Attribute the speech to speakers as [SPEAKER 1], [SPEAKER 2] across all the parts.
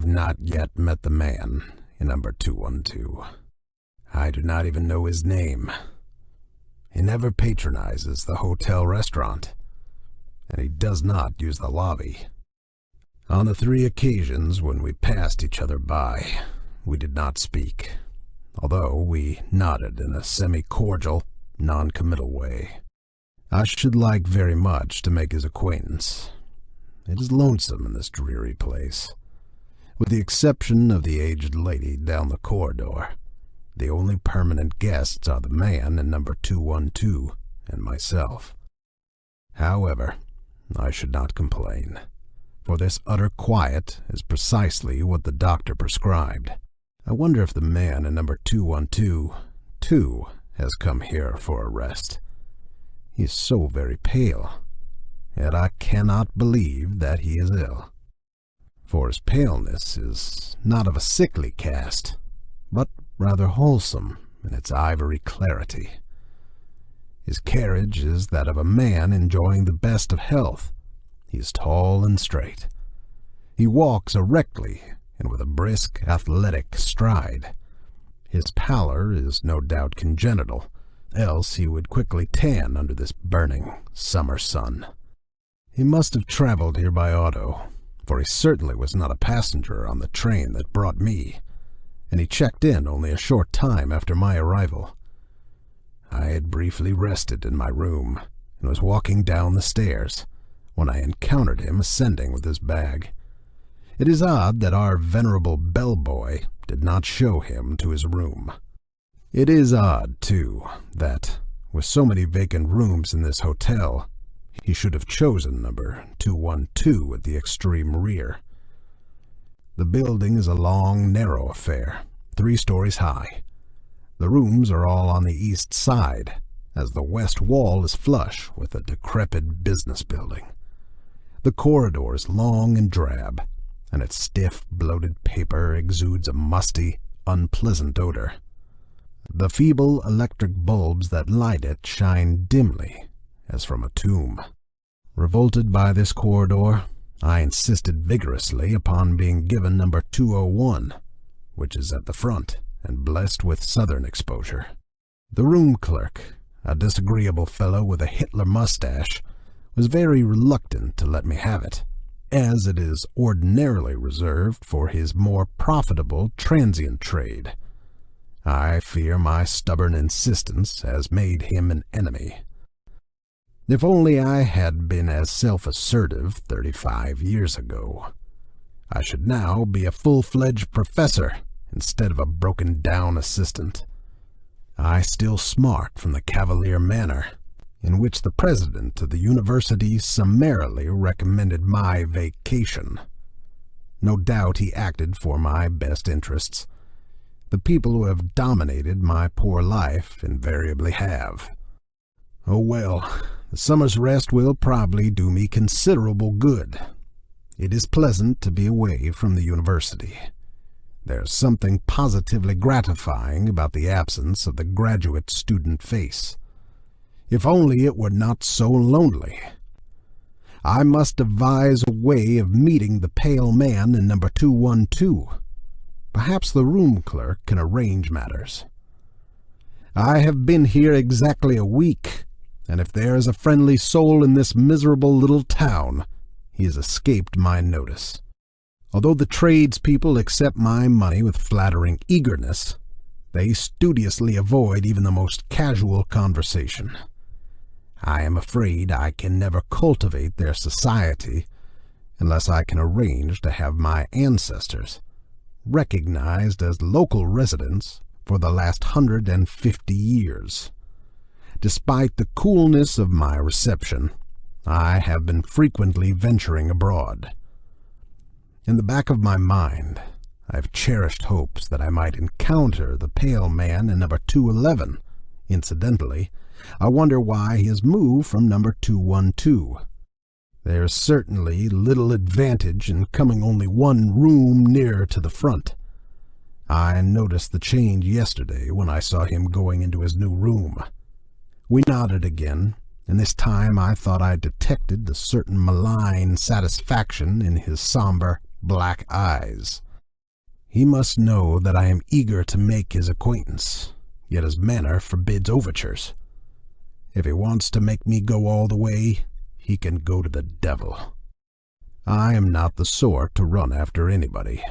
[SPEAKER 1] not yet met the man in number 212. I do not even know his name. He never patronizes the hotel restaurant, and he does not use the lobby. On the 3 occasions when we passed each other by, we did not speak, although we nodded in a semi-cordial, non-committal way. I should like very much to make his acquaintance. It is lonesome in this dreary place. With the exception of the aged lady down the corridor, the only permanent guests are the man in number 212 and myself. However, I should not complain, for this utter quiet is precisely what the doctor prescribed. I wonder if the man in number 212, too, has come here for a rest. He is so very pale, yet I cannot believe that he is ill, for his paleness is not of a sickly cast, but rather wholesome in its ivory clarity. His carriage is that of a man enjoying the best of health. He is tall and straight. He walks erectly and with a brisk, athletic stride. His pallor is no doubt congenital, else he would quickly tan under this burning summer sun. He must have traveled here by auto, for he certainly was not a passenger on the train that brought me, and he checked in only a short time after my arrival. I had briefly rested in my room and was walking down the stairs when I encountered him ascending with his bag. It is odd that our venerable bellboy did not show him to his room. It is odd, too, that, with so many vacant rooms in this hotel, he should have chosen number 212 at the extreme rear. The building is a long, narrow affair, 3 stories high. The rooms are all on the east side, as the west wall is flush with a decrepit business building. The corridor is long and drab, and its stiff, bloated paper exudes a musty, unpleasant odor. The feeble electric bulbs that light it shine dimly, as from a tomb. Revolted by this corridor, I insisted vigorously upon being given number 201, which is at the front and blessed with southern exposure. The room clerk, a disagreeable fellow with a Hitler mustache, was very reluctant to let me have it, as it is ordinarily reserved for his more profitable transient trade. I fear my stubborn insistence has made him an enemy. If only I had been as self-assertive 35 years ago. I should now be a full-fledged professor instead of a broken-down assistant. I still smart from the cavalier manner in which the president of the university summarily recommended my vacation. No doubt he acted for my best interests. The people who have dominated my poor life invariably have. Oh well, the summer's rest will probably do me considerable good. It is pleasant to be away from the university. There's something positively gratifying about the absence of the graduate student face. If only it were not so lonely. I must devise a way of meeting the pale man in number 212. Perhaps the room clerk can arrange matters. I have been here exactly a week, and if there is a friendly soul in this miserable little town, he has escaped my notice. Although the tradespeople accept my money with flattering eagerness, they studiously avoid even the most casual conversation. I am afraid I can never cultivate their society unless I can arrange to have my ancestors recognized as local residents for the last 150 years. Despite the coolness of my reception, I have been frequently venturing abroad. In the back of my mind, I have cherished hopes that I might encounter the pale man in number 211. Incidentally, I wonder why he has moved from number 212. There is certainly little advantage in coming only one room nearer to the front. I noticed the change yesterday when I saw him going into his new room. We nodded again, and this time I thought I detected a certain malign satisfaction in his somber, black eyes. He must know that I am eager to make his acquaintance, yet his manner forbids overtures. If he wants to make me go all the way, he can go to the devil. I am not the sort to run after anybody.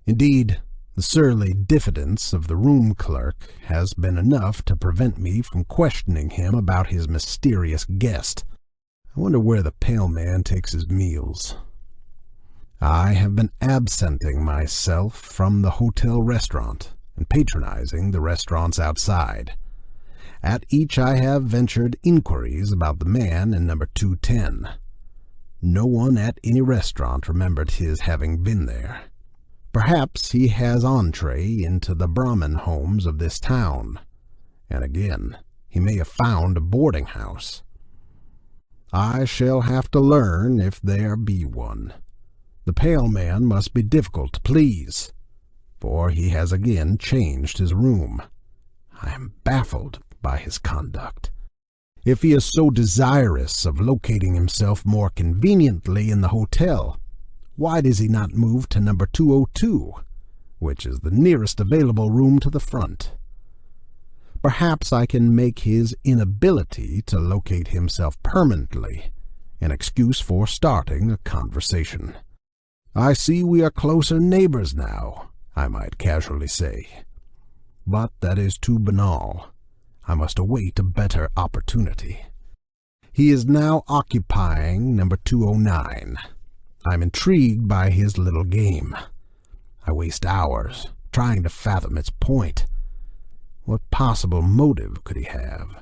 [SPEAKER 1] Indeed, the surly diffidence of the room clerk has been enough to prevent me from questioning him about his mysterious guest. I wonder where the pale man takes his meals. I have been absenting myself from the hotel restaurant and patronizing the restaurants outside. At each I have ventured inquiries about the man in number 210. No one at any restaurant remembered his having been there. Perhaps he has entree into the Brahmin homes of this town, and again, he may have found a boarding house. I shall have to learn if there be one. The pale man must be difficult to please, for he has again changed his room. I am baffled by his conduct. If he is so desirous of locating himself more conveniently in the hotel, why does he not move to number 202, which is the nearest available room to the front? Perhaps I can make his inability to locate himself permanently an excuse for starting a conversation. I see we are closer neighbors now, I might casually say. But that is too banal. I must await a better opportunity. He is now occupying number 209. I'm intrigued by his little game. I waste hours trying to fathom its point. What possible motive could he have?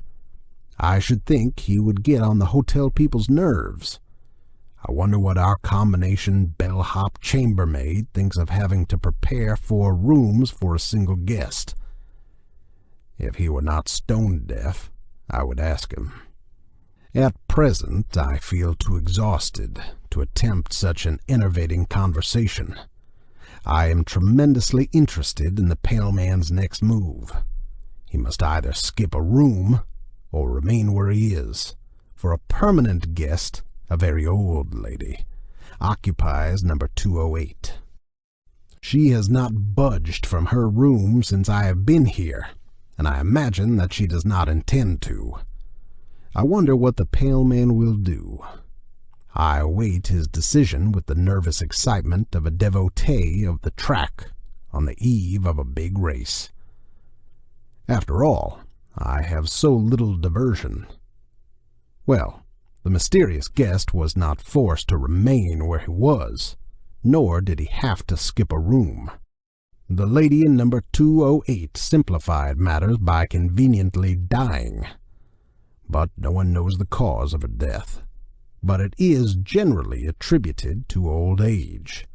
[SPEAKER 1] I should think he would get on the hotel people's nerves. I wonder what our combination bellhop chambermaid thinks of having to prepare 4 rooms for a single guest. If he were not stone deaf, I would ask him. At present, I feel too exhausted to attempt such an enervating conversation. I am tremendously interested in the pale man's next move. He must either skip a room or remain where he is, for a permanent guest, a very old lady, occupies number 208. She has not budged from her room since I have been here, and I imagine that she does not intend to. I wonder what the pale man will do. I await his decision with the nervous excitement of a devotee of the track on the eve of a big race. After all, I have so little diversion. Well, the mysterious guest was not forced to remain where he was, nor did he have to skip a room. The lady in number 208 simplified matters by conveniently dying. But no one knows the cause of her death. But it is generally attributed to old age.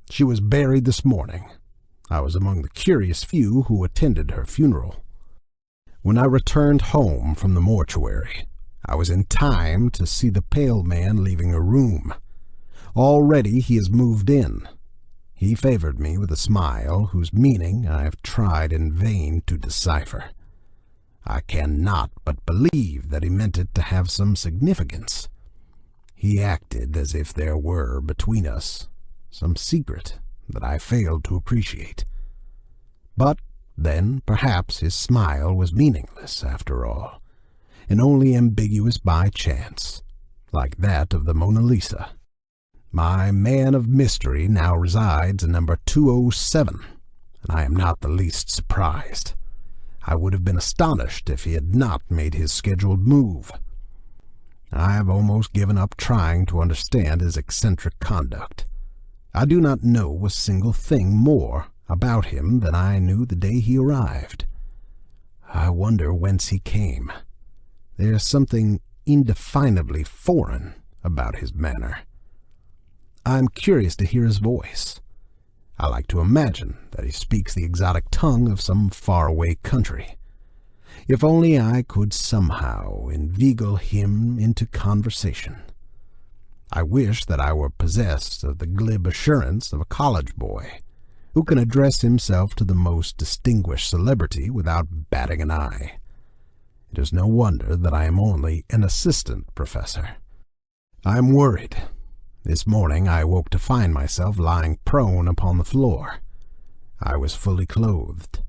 [SPEAKER 1] She was buried this morning. I was among the curious few who attended her funeral. When I returned home from the mortuary, I was in time to see the pale man leaving a room. Already he has moved in. He favored me with a smile whose meaning I have tried in vain to decipher. I cannot but believe that he meant it to have some significance. He acted as if there were between us some secret that I failed to appreciate. But then perhaps his smile was meaningless after all, and only ambiguous by chance, like that of the Mona Lisa. My man of mystery now resides in number 207, and I am not the least surprised. I would have been astonished if he had not made his scheduled move. I have almost given up trying to understand his eccentric conduct. I do not know a single thing more about him than I knew the day he arrived. I wonder whence he came. There is something indefinably foreign about his manner. I am curious to hear his voice. I like to imagine that he speaks the exotic tongue of some faraway country. If only I could somehow inveigle him into conversation. I wish that I were possessed of the glib assurance of a college boy who can address himself to the most distinguished celebrity without batting an eye. It is no wonder that I am only an assistant professor. I am worried. This morning I woke to find myself lying prone upon the floor. I was fully clothed.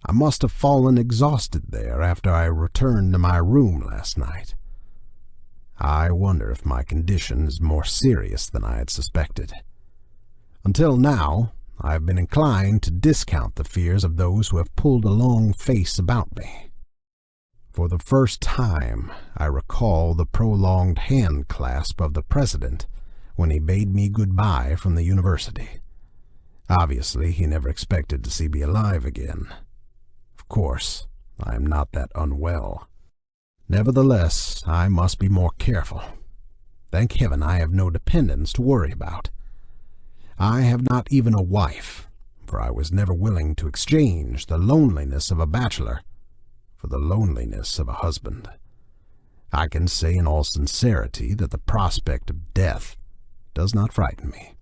[SPEAKER 1] I must have fallen exhausted there after I returned to my room last night. I wonder if my condition is more serious than I had suspected. Until now, I have been inclined to discount the fears of those who have pulled a long face about me. For the first time, I recall the prolonged hand clasp of the president when he bade me goodbye from the university. Obviously, he never expected to see me alive again. Of course, I am not that unwell. Nevertheless, I must be more careful. Thank heaven I have no dependents to worry about. I have not even a wife, for I was never willing to exchange the loneliness of a bachelor for the loneliness of a husband. I can say in all sincerity that the prospect of death does not frighten me.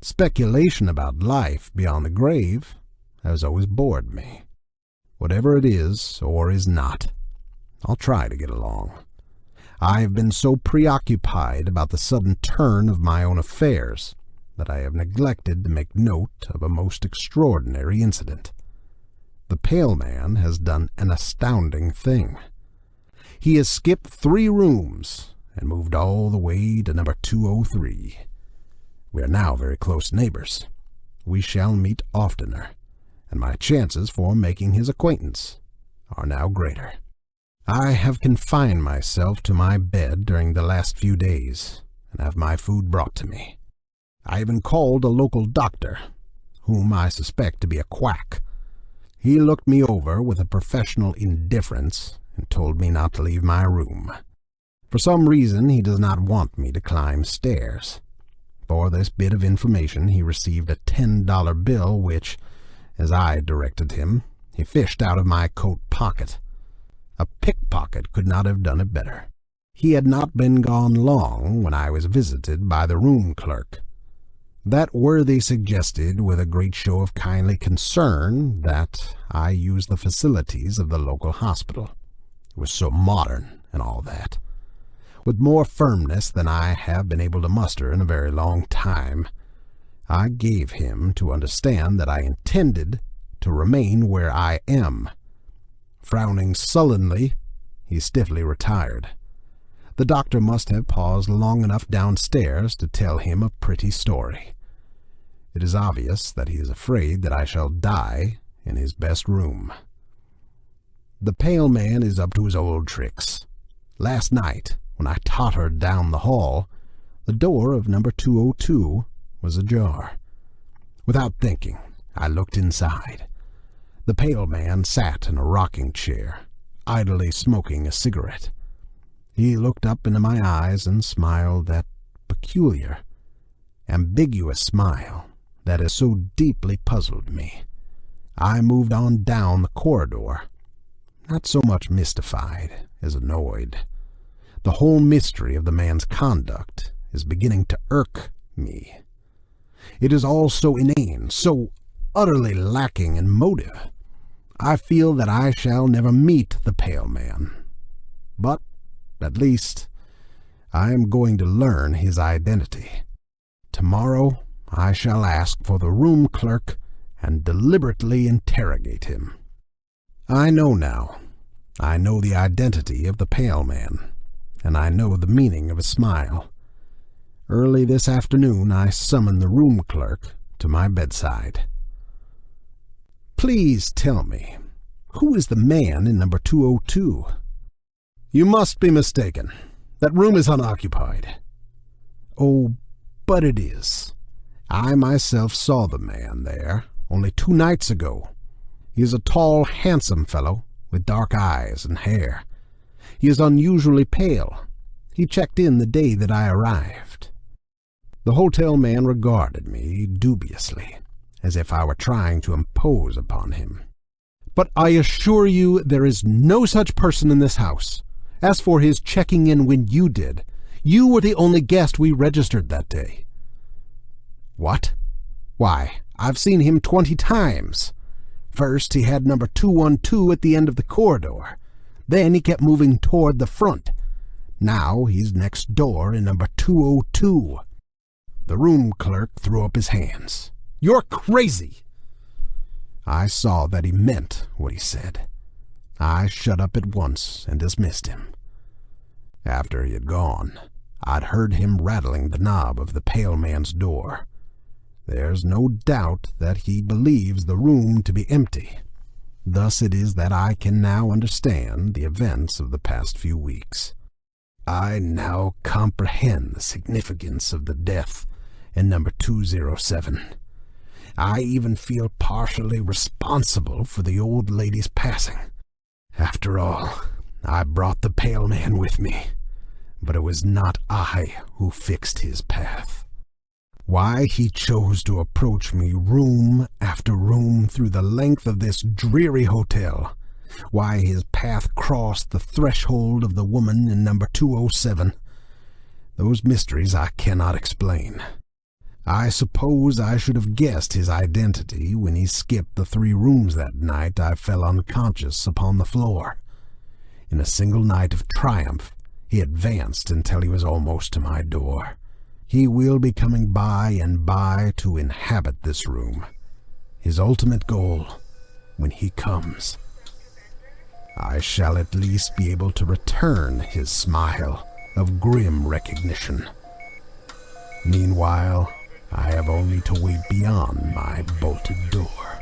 [SPEAKER 1] Speculation about life beyond the grave has always bored me. Whatever it is or is not, I'll try to get along. I have been so preoccupied about the sudden turn of my own affairs that I have neglected to make note of a most extraordinary incident. The pale man has done an astounding thing. He has skipped 3 rooms and moved all the way to number 203. We are now very close neighbors. We shall meet oftener, and my chances for making his acquaintance are now greater. I have confined myself to my bed during the last few days, and have my food brought to me. I even called a local doctor, whom I suspect to be a quack. He looked me over with a professional indifference and told me not to leave my room. For some reason, he does not want me to climb stairs. For this bit of information, he received a $10 bill which, as I directed him, he fished out of my coat pocket. A pickpocket could not have done it better. He had not been gone long when I was visited by the room clerk. That worthy suggested with a great show of kindly concern that I use the facilities of the local hospital. It was so modern and all that. With more firmness than I have been able to muster in a very long time, I gave him to understand that I intended to remain where I am. Frowning sullenly, he stiffly retired. The doctor must have paused long enough downstairs to tell him a pretty story. It is obvious that he is afraid that I shall die in his best room. The pale man is up to his old tricks. Last night, when I tottered down the hall, the door of number 202 was ajar. Without thinking, I looked inside. The pale man sat in a rocking chair, idly smoking a cigarette. He looked up into my eyes and smiled that peculiar, ambiguous smile that has so deeply puzzled me. I moved on down the corridor, not so much mystified as annoyed. The whole mystery of the man's conduct is beginning to irk me. It is all so inane, so utterly lacking in motive. I feel that I shall never meet the pale man. But, at least, I am going to learn his identity. Tomorrow I shall ask for the room clerk and deliberately interrogate him. I know now. I know the identity of the pale man, and I know the meaning of his smile. Early this afternoon I summoned the room clerk to my bedside. Please tell me, who is the man in number 202? You must be mistaken. That room is unoccupied. Oh, but it is. I myself saw the man there only 2 nights ago. He is a tall, handsome fellow with dark eyes and hair. He is unusually pale. He checked in the day that I arrived. The hotel man regarded me dubiously, as if I were trying to impose upon him. But I assure you there is no such person in this house. As for his checking in when you did, you were the only guest we registered that day. What? Why, I've seen him 20 times. First, he had number 212 at the end of the corridor. Then he kept moving toward the front. Now he's next door in number 202. The room clerk threw up his hands. You're crazy! I saw that he meant what he said. I shut up at once and dismissed him. After he had gone, I'd heard him rattling the knob of the pale man's door. There's no doubt that he believes the room to be empty. Thus it is that I can now understand the events of the past few weeks. I now comprehend the significance of the death in number 207. I even feel partially responsible for the old lady's passing. After all, I brought the pale man with me, but it was not I who fixed his path. Why he chose to approach me room after room through the length of this dreary hotel, why his path crossed the threshold of the woman in number 207, those mysteries I cannot explain. I suppose I should have guessed his identity when he skipped the 3 rooms that night I fell unconscious upon the floor. In a single night of triumph, he advanced until he was almost to my door. He will be coming by and by to inhabit this room. His ultimate goal, when he comes, I shall at least be able to return his smile of grim recognition. Meanwhile, I have only to wait beyond my bolted door.